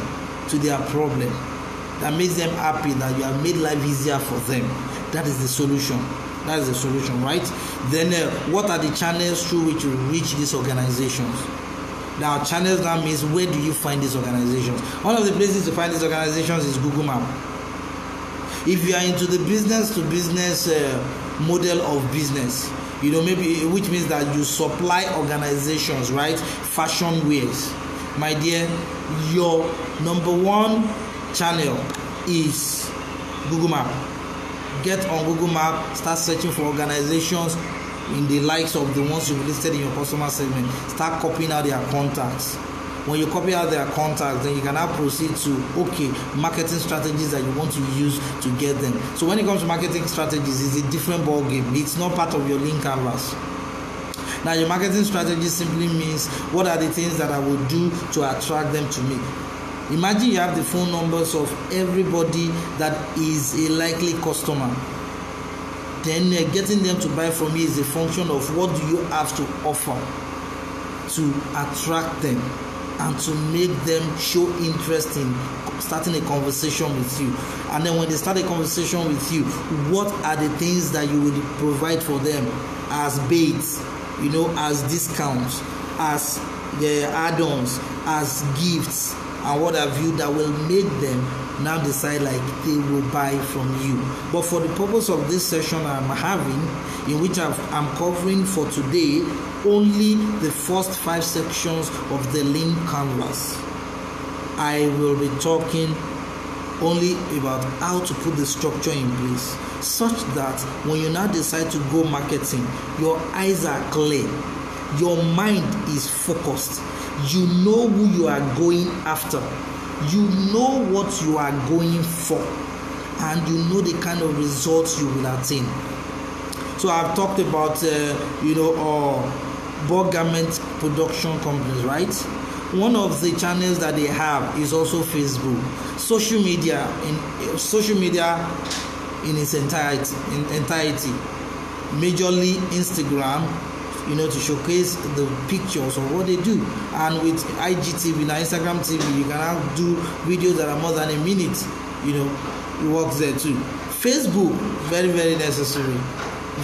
Speaker 1: to their problem that makes them happy, that you have made life easier for them. That is the solution. That is the solution, right? Then what are the channels through which you reach these organizations? Now, channels now means where do you find these organizations? One of the places to find these organizations is Google Map. If you are into the business-to-business model of business, maybe which means that you supply organizations, right? Fashion wears. My dear, your number one channel is Google Map. Get on Google Map, start searching for organizations in the likes of the ones you've listed in your customer segment. Start copying out their contacts. When you copy out their contacts, then you can now proceed to marketing strategies that you want to use to get them. So when it comes to marketing strategies, it's a different ball game. It's not part of your link canvas. Now, your marketing strategy simply means what are the things that I will do to attract them to me. Imagine you have the phone numbers of everybody that is a likely customer. Then getting them to buy from you is a function of what do you have to offer to attract them and to make them show interest in starting a conversation with you. And then when they start a conversation with you, what are the things that you will provide for them as baits, as discounts, as add-ons, as gifts, and what have you, that will make them now decide like they will buy from you. But for the purpose of this session I'm having, in which I'm covering for today only the first 5 sections of the link canvas, I will be talking only about how to put the structure in place such that when you now decide to go marketing, your eyes are clear, your mind is focused, you know who you are going after, you know what you are going for, and you know the kind of results you will attain. So I've talked about bulk garment production companies, right? One of the channels that they have is also Facebook. Social media in its entirety, majorly Instagram, to showcase the pictures of what they do. And with IGTV, now Instagram TV, you can now do videos that are more than a minute. It works there too. Facebook, very, very necessary.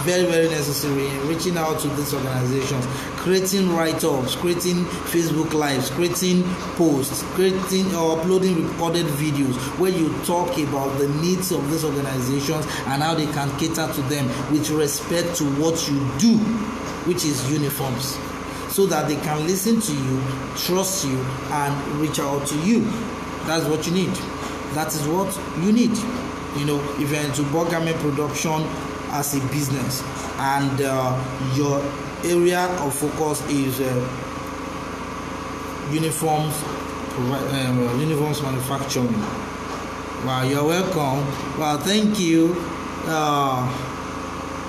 Speaker 1: very, very necessary in reaching out to these organizations, creating write-ups, creating Facebook lives, creating posts, creating or uploading recorded videos where you talk about the needs of these organizations and how they can cater to them with respect to what you do, which is uniforms, so that they can listen to you, trust you, and reach out to you. That's what you need. That is what you need. You know, if you're into bulk garment production as a business and your area of focus is uniforms manufacturing. Wow, you're welcome. Wow, thank you.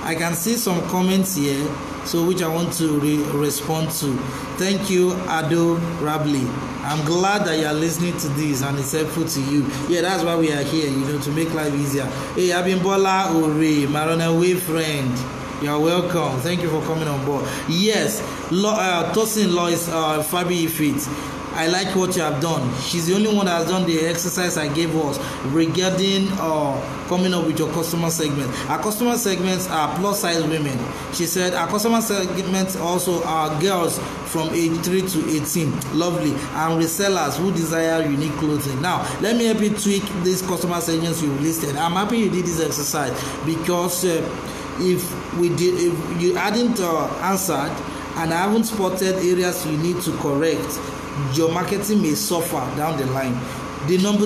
Speaker 1: I can see some comments here, so which I want to respond to. Thank you, Ado Rabli. I'm glad that you are listening to this and it's helpful to you. Yeah, that's why we are here, you know, to make life easier. Hey, Abimbola Ore, my runaway friend. You're welcome. Thank you for coming on board. Yes, Tosin Lois Fabi Ifit. I like what you have done. She's the only one that has done the exercise I gave us regarding coming up with your customer segment. Our customer segments are plus size women. She said our customer segments also are girls from age 3 to 18. Lovely. And resellers who desire unique clothing. Now, let me help you tweak these customer segments you've listed. I'm happy you did this exercise because if you hadn't answered and I haven't spotted areas you need to correct, your marketing may suffer down the line. The number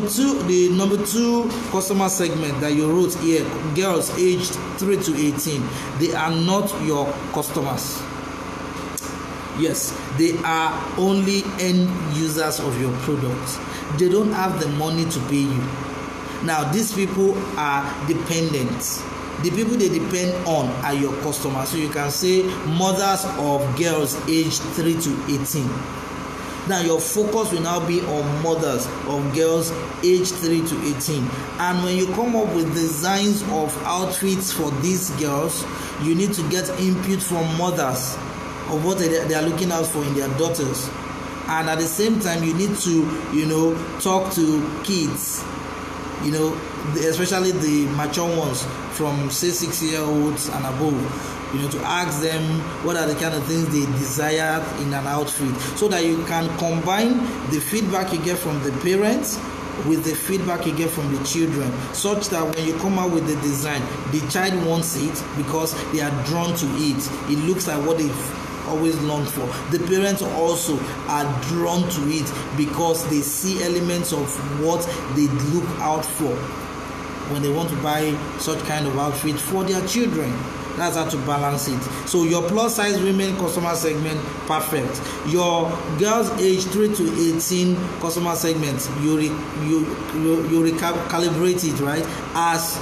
Speaker 1: two customer segment that you wrote here, girls aged 3 to 18, they are not your customers. Yes, they are only end users of your products. They don't have the money to pay you. Now, these people are dependents. The people they depend on are your customers. So you can say mothers of girls aged 3 to 18. Now your focus will now be on mothers of girls aged 3 to 18. And when you come up with designs of outfits for these girls, you need to get input from mothers of what they are looking out for in their daughters. And at the same time, you need to, talk to kids, especially the mature ones from say 6-year-olds and above. To ask them what are the kind of things they desire in an outfit, so that you can combine the feedback you get from the parents with the feedback you get from the children, such that when you come out with the design, the child wants it because they are drawn to it. It looks like what they've always longed for. The parents also are drawn to it because they see elements of what they look out for when they want to buy such kind of outfit for their children. That's how to balance it. So your plus size women customer segment, perfect. Your girls age 3 to 18 customer segment, you recalibrate it, right, as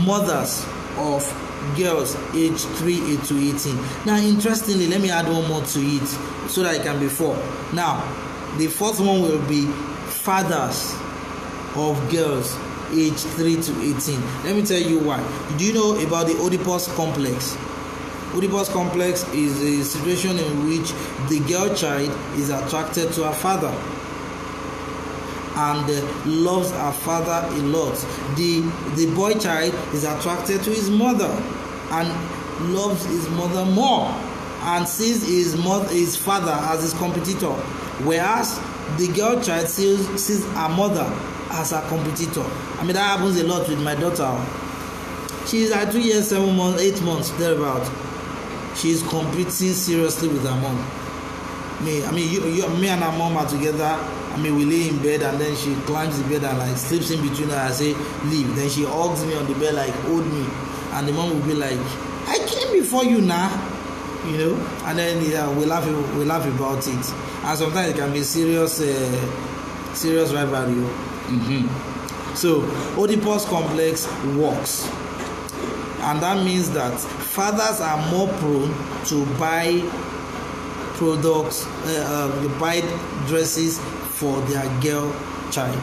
Speaker 1: mothers of girls age 3 to 18. Now, interestingly, let me add one more to it so that it can be 4. Now, the fourth one will be fathers of girls age 3 to 18. Let me tell you why. Do you know about the Oedipus complex? Oedipus complex is a situation in which the girl child is attracted to her father and loves her father a lot. The boy child is attracted to his mother and loves his mother more and sees his father as his competitor, whereas the girl child sees her mother as a competitor. I mean, that happens a lot with my daughter. She is at 2 years, 7 months, 8 months, thereabout. She is competing seriously with her mom. Me and her mom are together. We lay in bed and then she climbs the bed and sleeps in between her. I say, leave. Then she hugs me on the bed, hold me. And the mom will be like, I came before you now. And then we laugh about it. And sometimes it can be serious rivalry. So Oedipus complex works, and that means that fathers are more prone to buy products, buy dresses for their girl child.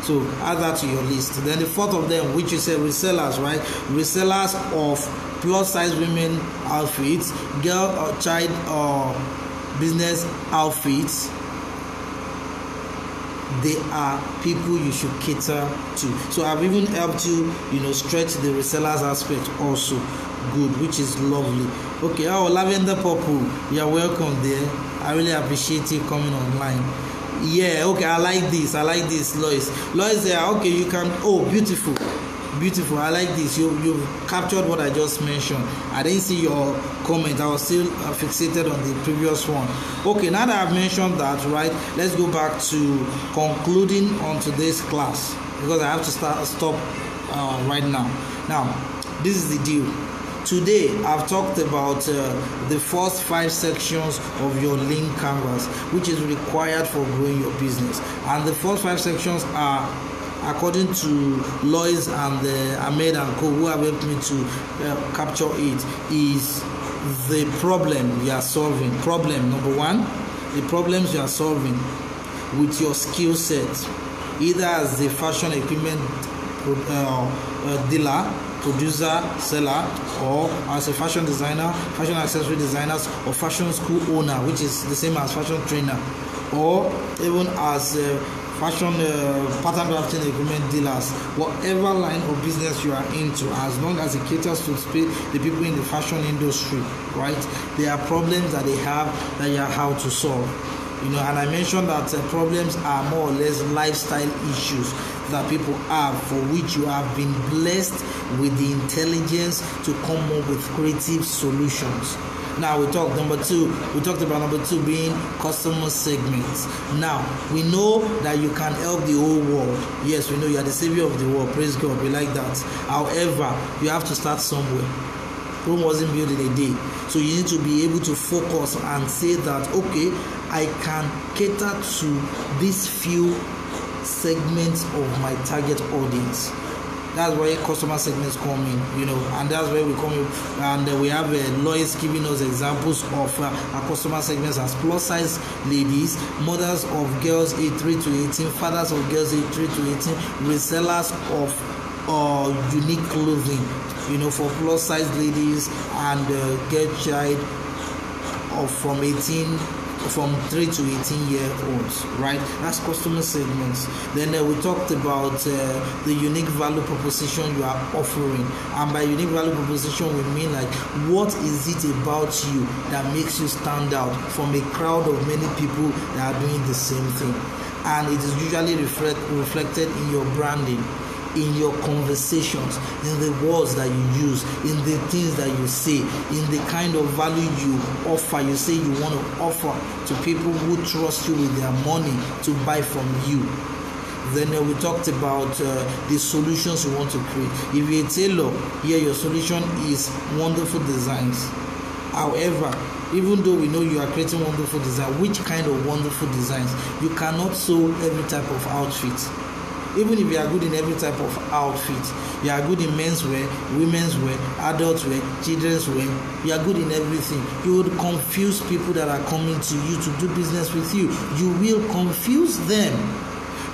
Speaker 1: So add that to your list. Then the fourth of them, which you said resellers, right? Resellers of plus size women outfits, girl or child or business outfits. they are people you should cater to. So I've even helped you, stretch the resellers aspect also. Good, which is lovely. Okay, Lavender Purple, you're welcome there. I really appreciate you coming online. Yeah, okay, I like this, Lois. Lois, okay, you can, beautiful. I like this. You captured what I just mentioned. I didn't see your comment. I was still fixated on the previous one. Okay, now that I've mentioned that, right, let's go back to concluding on today's class, because I have to stop right now. Now, this is the deal. Today, I've talked about the first 5 sections of your lean canvas, which is required for growing your business. And the first 5 sections are, according to Lois and Ahmed and Co, who have helped me to capture it, is the problem you are solving. Problem number 1, the problems you are solving with your skill set, either as the fashion equipment dealer, producer, seller, or as a fashion designer, fashion accessory designers, or fashion school owner, which is the same as fashion trainer, or even as fashion pattern drafting equipment dealers. Whatever line of business you are into, as long as it caters to the people in the fashion industry, right? There are problems that they have that you are how to solve. And I mentioned that problems are more or less lifestyle issues that people have, for which you have been blessed with the intelligence to come up with creative solutions. Now we talked about number 2 being customer segments. Now we know that you can help the whole world. Yes, we know you are the savior of the world. Praise God, we like that. However, you have to start somewhere. Rome wasn't built in a day. So you need to be able to focus and say that, okay, I can cater to these few segments of my target audience. That's where customer segments come in, and that's where we come in. And we have Lois giving us examples of our customer segments as plus size ladies, mothers of girls aged 3 to 18, fathers of girls aged 3 to 18, resellers of unique clothing, for plus size ladies and girl child of from 3 to 18-year-olds, right? That's customer segments. Then we talked about the unique value proposition you are offering, and by unique value proposition we mean like, what is it about you that makes you stand out from a crowd of many people that are doing the same thing? And it is usually reflected in your branding, in your conversations, in the words that you use, in the things that you say, in the kind of value you offer. You say you want to offer to people who trust you with their money to buy from you. Then we talked about the solutions you want to create. If you're a tailor, here your solution is wonderful designs. However, even though we know you are creating wonderful design, which kind of wonderful designs? You cannot sew every type of outfit. Even if you are good in every type of outfit, you are good in menswear, women's wear, adult wear, children's wear, you are good in everything, you would confuse people that are coming to you to do business with you. You will confuse them,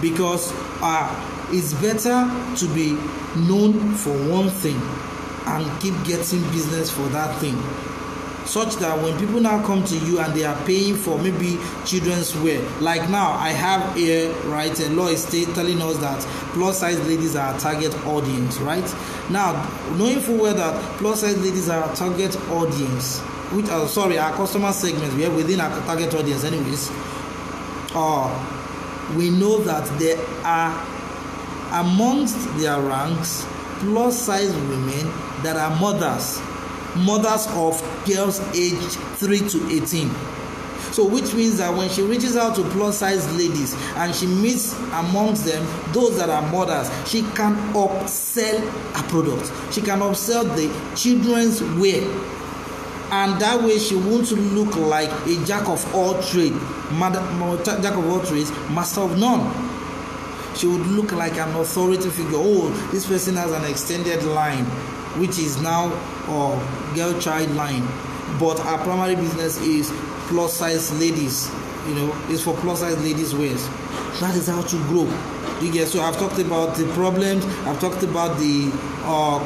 Speaker 1: because it's better to be known for one thing and keep getting business for that thing, such that when people now come to you and they are paying for maybe children's wear, like now I have here, right, a law is telling us that plus size ladies are our target audience, right? Now, knowing full well that plus size ladies are our target audience, which are our customer segments, we are within our target audience anyways, we know that there are amongst their ranks plus size women that are mothers of girls aged 3 to 18. So which means that when she reaches out to plus size ladies and she meets amongst them those that are mothers, she can upsell a product. She can upsell the children's wear. And that way she won't look like a jack of all trades, master of none. She would look like an authority figure. Oh, this person has an extended line, which is now girl child line, but our primary business is plus size ladies, is for plus size ladies wears. That is how to grow. You get? So I've talked about the problems, I've talked about the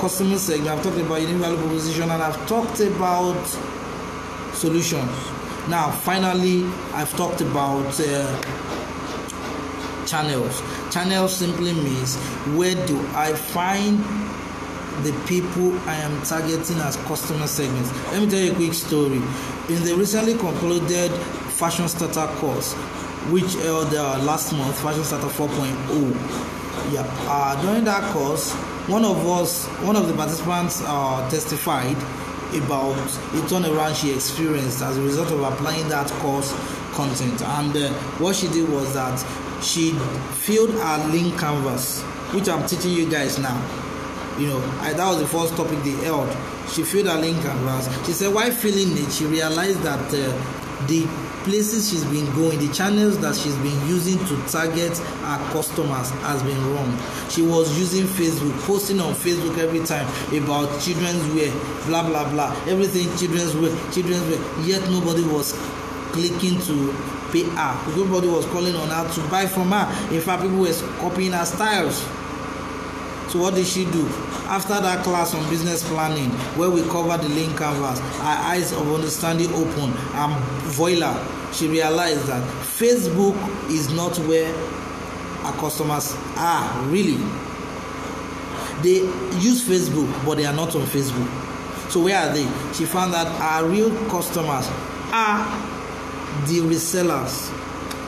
Speaker 1: customer segment, I've talked about unique value proposition, and I've talked about solutions. Now finally, I've talked about channels. Channels simply means where do I find the people I am targeting as customer segments. Let me tell you a quick story. In the recently concluded Fashion Starter course, which held last month, Fashion Starter 4.0. During that course, one of the participants testified about a turnaround she experienced as a result of applying that course content. And what she did was that she filled her link canvas, which I'm teaching you guys now. That was the first topic they held. She filled her link canvas. She said while filling it, she realized that the places she's been going, the channels that she's been using to target her customers has been wrong. She was using Facebook, posting on Facebook every time about children's wear, blah blah blah, everything children's wear, yet nobody was clicking to pay her. Everybody was calling on her to buy from her. In fact, people were copying her styles. So what did she do? After that class on business planning, where we covered the link canvas, her eyes of understanding open and voila, she realized that Facebook is not where our customers are really. They use Facebook, but they are not on Facebook. So where are they? She found that our real customers are the resellers,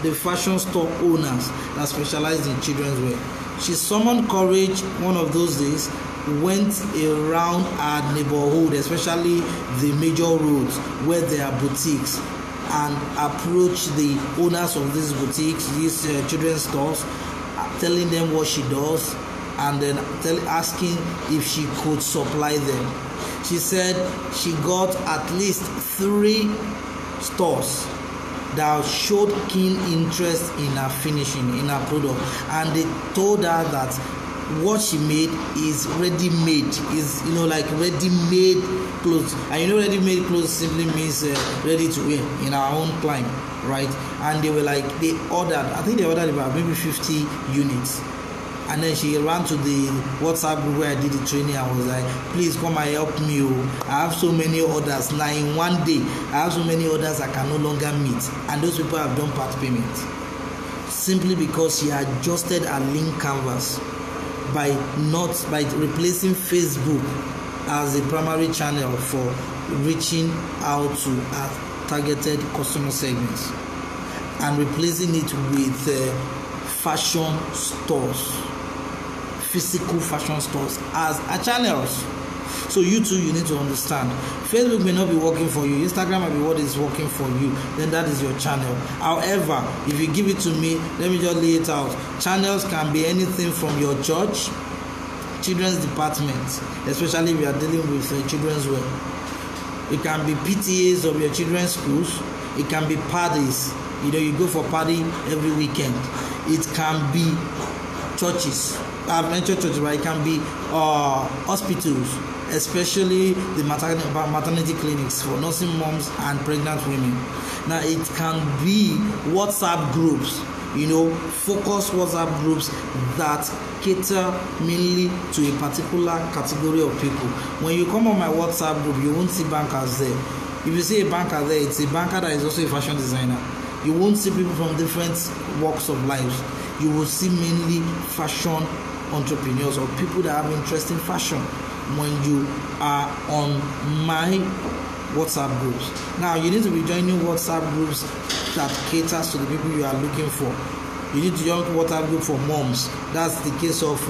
Speaker 1: the fashion store owners that specialize in children's wear. She summoned courage one of those days, went around our neighborhood, especially the major roads where there are boutiques, and approached the owners of these boutiques, these children's stores, telling them what she does, and then asking if she could supply them. She said she got at least 3 stores that showed keen interest in her finishing, in her product, and they told her that what she made is ready-made, is like ready-made clothes. And ready-made clothes simply means ready to wear in our own climate, right? And they ordered about maybe 50 units. And then she ran to the WhatsApp group where I did the training. I was like, please come and help me. I have so many orders. Now in one day, I have so many orders I can no longer meet. And those people have done part payment. Simply because she adjusted her link canvas by replacing Facebook as a primary channel for reaching out to her targeted customer segments, and replacing it with fashion stores, physical fashion stores as a channels. So you need to understand, Facebook may not be working for you, Instagram might be what is working for you, then that is your channel. However, if you give it to me, let me just lay it out. Channels can be anything from your church, children's department, especially if you are dealing with children's wear. It can be PTAs of your children's schools. It can be parties. You go for party every weekend. It can be churches. I've mentioned churches, but it can be hospitals, especially the maternity clinics for nursing moms and pregnant women. Now it can be WhatsApp groups, focused WhatsApp groups that cater mainly to a particular category of people. When you come on my WhatsApp group, you won't see bankers there. If you see a banker there, it's a banker that is also a fashion designer. You won't see people from different walks of life. You will see mainly fashion entrepreneurs or people that have interest in fashion when you are on my WhatsApp groups. Now you need to be joining WhatsApp groups that caters to the people you are looking for. You need to join WhatsApp group for moms. That's the case of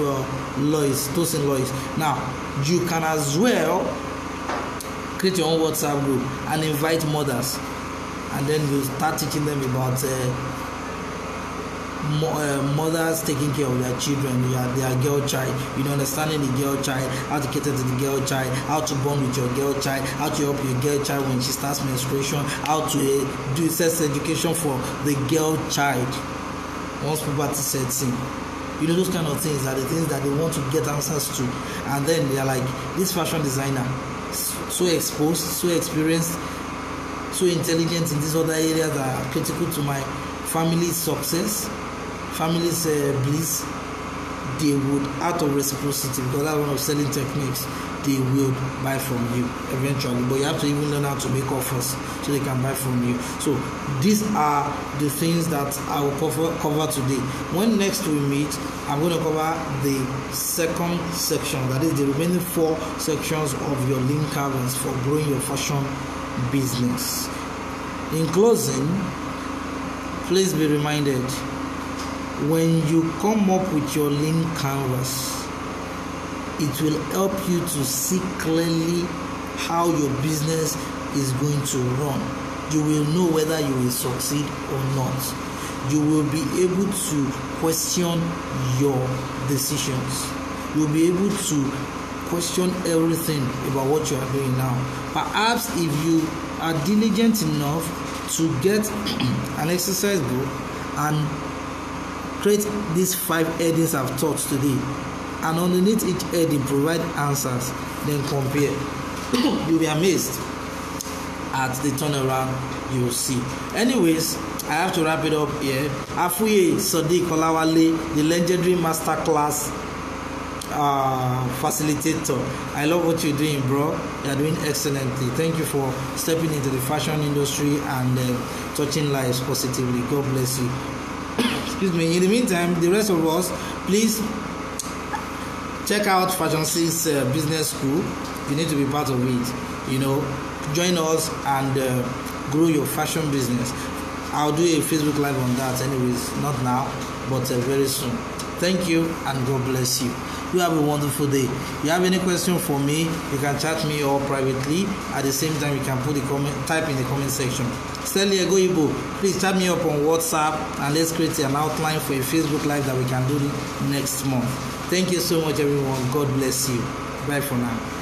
Speaker 1: Lois, Tosin Lois. Now you can as well create your own WhatsApp group and invite mothers, and then you start teaching them about mothers taking care of their children, their girl child, understanding the girl child, how to cater to the girl child, how to bond with your girl child, how to help your girl child when she starts menstruation, how to do sex education for the girl child once puberty sets in. Those kind of things are the things that they want to get answers to. And then they are like, this fashion designer, so exposed, so experienced, so intelligent in these other areas that are critical to my family's success, family's bliss. they would, out of reciprocity, because that's one of selling techniques, they will buy from you eventually. But you have to even learn how to make offers so they can buy from you. So these are the things that I will cover today. When next we meet, I'm going to cover the second section, that is the remaining 4 sections of your lean canvas for growing your fashion business. In closing, please be reminded, when you come up with your lean canvas, it will help you to see clearly how your business is going to run. You will know whether you will succeed or not. You will be able to question your decisions. You'll be able to question everything about what you are doing now. Perhaps if you are diligent enough to get an exercise book and create these 5 headings I've taught today, and underneath each heading provide answers, then compare, you'll be amazed at the turnaround you will see. Anyways, I have to wrap it up here. Afuye Sadiq Olawale, the legendary masterclass facilitator. I love what you're doing, bro. You're doing excellently. Thank you for stepping into the fashion industry and touching lives positively. God bless you. Excuse me. In the meantime, the rest of us, please check out Fashion Six Business School. You need to be part of it. You know, join us and grow your fashion business. I'll do a Facebook Live on that anyways, not now, but very soon. Thank you and God bless you. You have a wonderful day. If you have any question for me, you can chat me or privately. At the same time, you can put type in the comment section. Stanley Egoibo, please chat me up on WhatsApp and let's create an outline for a Facebook Live that we can do next month. Thank you so much, everyone. God bless you. Bye for now.